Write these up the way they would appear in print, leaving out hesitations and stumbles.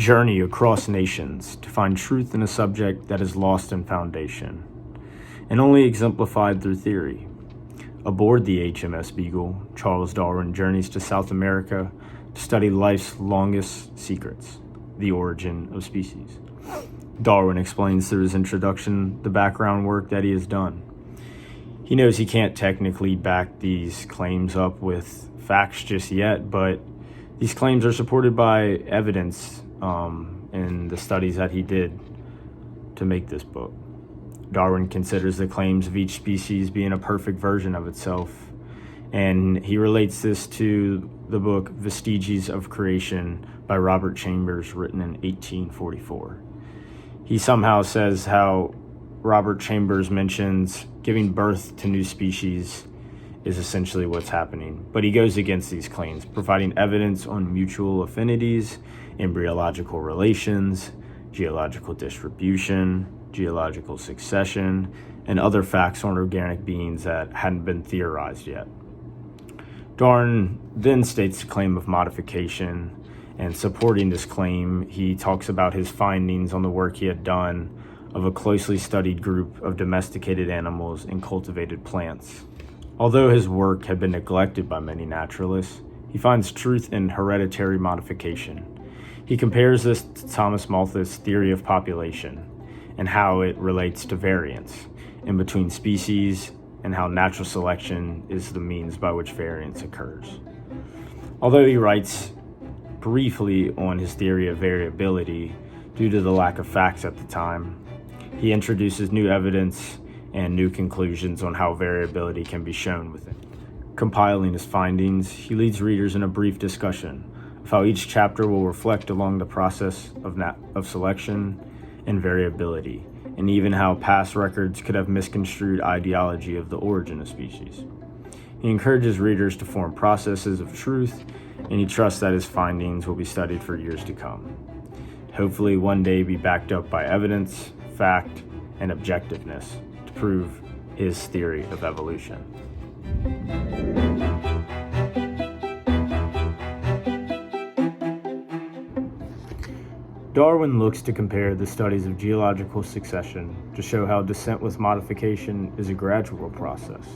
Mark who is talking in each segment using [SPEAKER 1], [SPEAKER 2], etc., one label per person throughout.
[SPEAKER 1] journey across nations to find truth in a subject that is lost in foundation, and only exemplified through theory. Aboard the HMS Beagle, Charles Darwin journeys to South America to study life's longest secrets, the origin of species. Darwin explains through his introduction the background work that he has done. He knows he can't technically back these claims up with facts just yet, but these claims are supported by evidence in the studies that he did to make this book. Darwin considers the claims of each species being a perfect version of itself, and he relates this to the book Vestiges of Creation by Robert Chambers, written in 1844. He somehow says how Robert Chambers mentions giving birth to new species is essentially what's happening, but he goes against these claims, providing evidence on mutual affinities, embryological relations, geological distribution, geological succession, and other facts on organic beings that hadn't been theorized yet. Darwin then states the claim of modification, and supporting this claim, he talks about his findings on the work he had done of a closely studied group of domesticated animals and cultivated plants. Although his work had been neglected by many naturalists, he finds truth in hereditary modification. He compares this to Thomas Malthus' theory of population and how it relates to variance in between species and how natural selection is the means by which variance occurs. Although he writes briefly on his theory of variability due to the lack of facts at the time, he introduces new evidence and new conclusions on how variability can be shown within. Compiling his findings, he leads readers in a brief discussion of how each chapter will reflect along the process of selection and variability, and even how past records could have misconstrued ideology of the origin of species. He encourages readers to form processes of truth, and he trusts that his findings will be studied for years to come. Hopefully one day be backed up by evidence, fact, and objectiveness to prove his theory of evolution. Darwin looks to compare the studies of geological succession to show how descent with modification is a gradual process.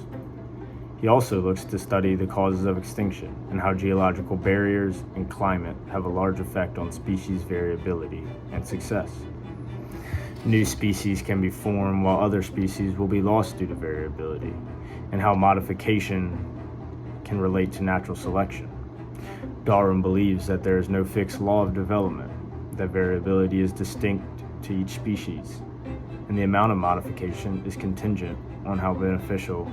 [SPEAKER 1] He also looks to study the causes of extinction and how geological barriers and climate have a large effect on species variability and success. New species can be formed while other species will be lost due to variability, and how modification can relate to natural selection. Darwin believes that there is no fixed law of development, that variability is distinct to each species, and the amount of modification is contingent on how beneficial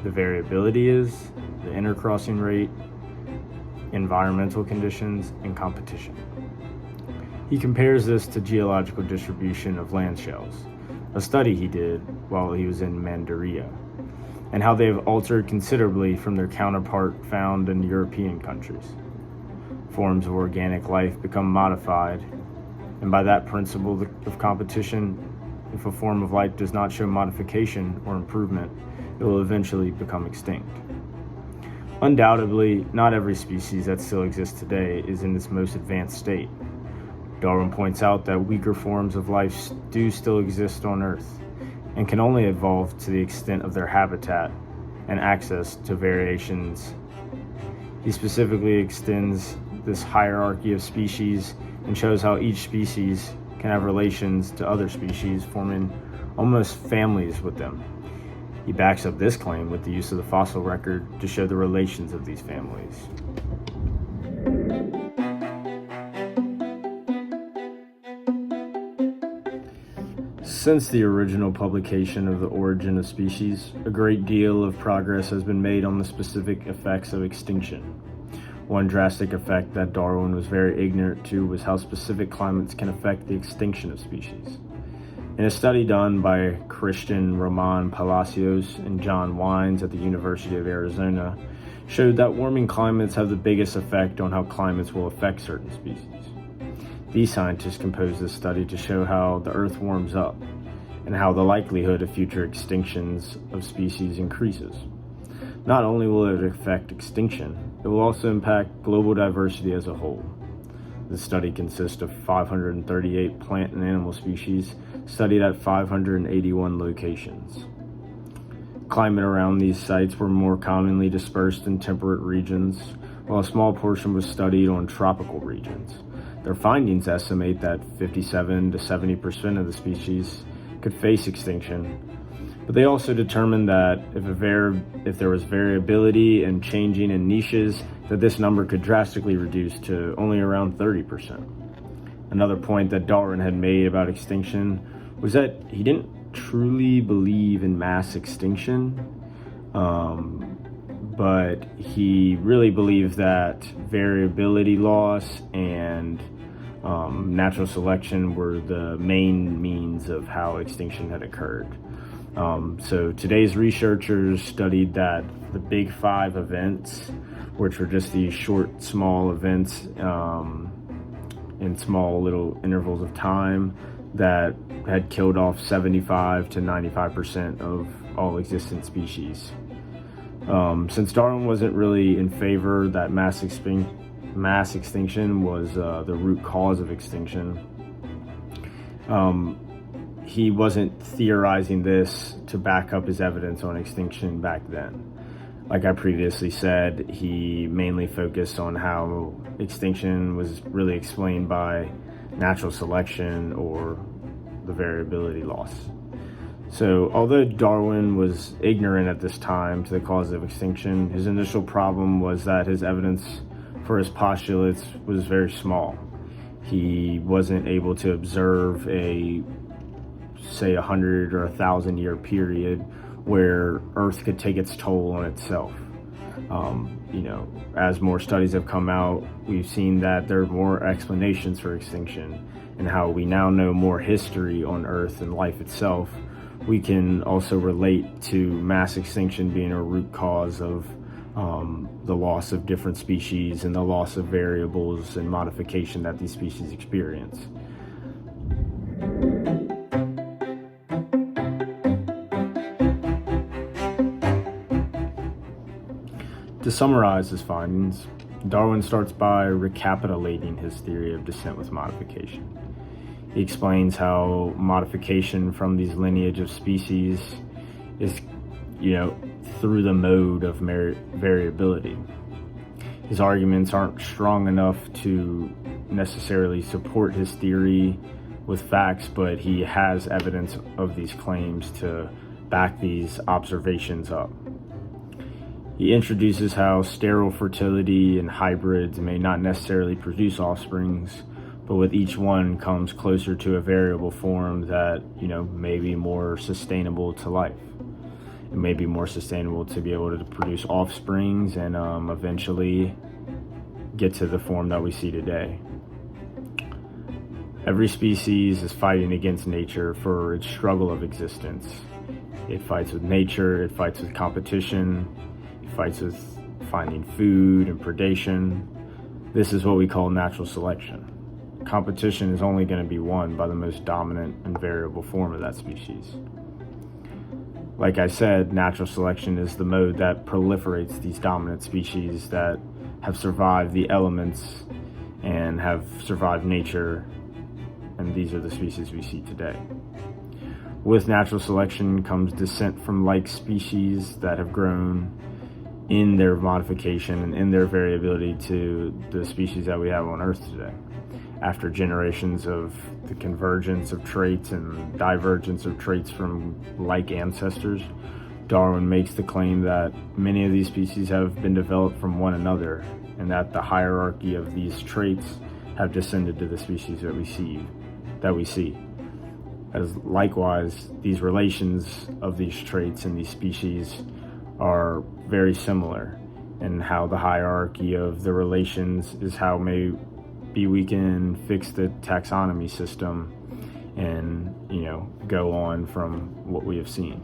[SPEAKER 1] the variability is, the intercrossing rate, environmental conditions, and competition. He compares this to geological distribution of land shells, a study he did while he was in Mandaria, and how they have altered considerably from their counterpart found in European countries. Forms of organic life become modified, and by that principle of competition, if a form of life does not show modification or improvement, it will eventually become extinct. Undoubtedly, not every species that still exists today is in its most advanced state. Darwin points out that weaker forms of life do still exist on Earth and can only evolve to the extent of their habitat and access to variations. He specifically extends this hierarchy of species and shows how each species can have relations to other species, forming almost families with them. He backs up this claim with the use of the fossil record to show the relations of these families. Since the original publication of The Origin of Species, a great deal of progress has been made on the specific effects of extinction. One drastic effect that Darwin was very ignorant to was how specific climates can affect the extinction of species. In a study done by Christian Roman Palacios and John Wines at the University of Arizona, showed that warming climates have the biggest effect on how climates will affect certain species. These scientists composed this study to show how the Earth warms up and how the likelihood of future extinctions of species increases. Not only will it affect extinction, it will also impact global diversity as a whole. The study consists of 538 plant and animal species studied at 581 locations. Climate around these sites were more commonly dispersed in temperate regions, while a small portion was studied on tropical regions. Their findings estimate that 57 to 70% of the species could face extinction, but they also determined that if there was variability and changing in niches, that this number could drastically reduce to only around 30%. Another point that Darwin had made about extinction was that he didn't truly believe in mass extinction, but he really believed that variability loss and natural selection were the main means of how extinction had occurred. So today's researchers studied that the big five events, which were just these short, small events in small little intervals of time, that had killed off 75 to 95% of all existent species. Since Darwin wasn't really in favor that mass extinction was the root cause of extinction, he wasn't theorizing this to back up his evidence on extinction back then. Like I previously said, he mainly focused on how extinction was really explained by natural selection or the variability loss. So although Darwin was ignorant at this time to the cause of extinction, his initial problem was that his evidence for his postulates was very small. He wasn't able to observe say 100 or 1,000 year period where Earth could take its toll on itself. As more studies have come out, we've seen that there are more explanations for extinction, and how we now know more history on Earth and life itself. We can also relate to mass extinction being a root cause of the loss of different species and the loss of variables and modification that these species experience. To summarize his findings, Darwin starts by recapitulating his theory of descent with modification. He explains how modification from these lineage of species is, through the mode of variability. His arguments aren't strong enough to necessarily support his theory with facts, but he has evidence of these claims to back these observations up. He introduces how sterile fertility and hybrids may not necessarily produce offsprings, but with each one comes closer to a variable form that, may be more sustainable to life. It may be more sustainable to be able to produce offsprings and eventually get to the form that we see today. Every species is fighting against nature for its struggle of existence. It fights with nature, it fights with competition, it fights with finding food and predation. This is what we call natural selection. Competition is only going to be won by the most dominant and variable form of that species. Like I said, natural selection is the mode that proliferates these dominant species that have survived the elements and have survived nature, and these are the species we see today. With natural selection comes descent from like species that have grown in their modification and in their variability to the species that we have on Earth today. After generations of the convergence of traits and divergence of traits from like ancestors, Darwin makes the claim that many of these species have been developed from one another, and that the hierarchy of these traits have descended to the species that we see. As likewise, these relations of these traits and these species are very similar, and how the hierarchy of the relations is how maybe we can fix the taxonomy system and, go on from what we have seen.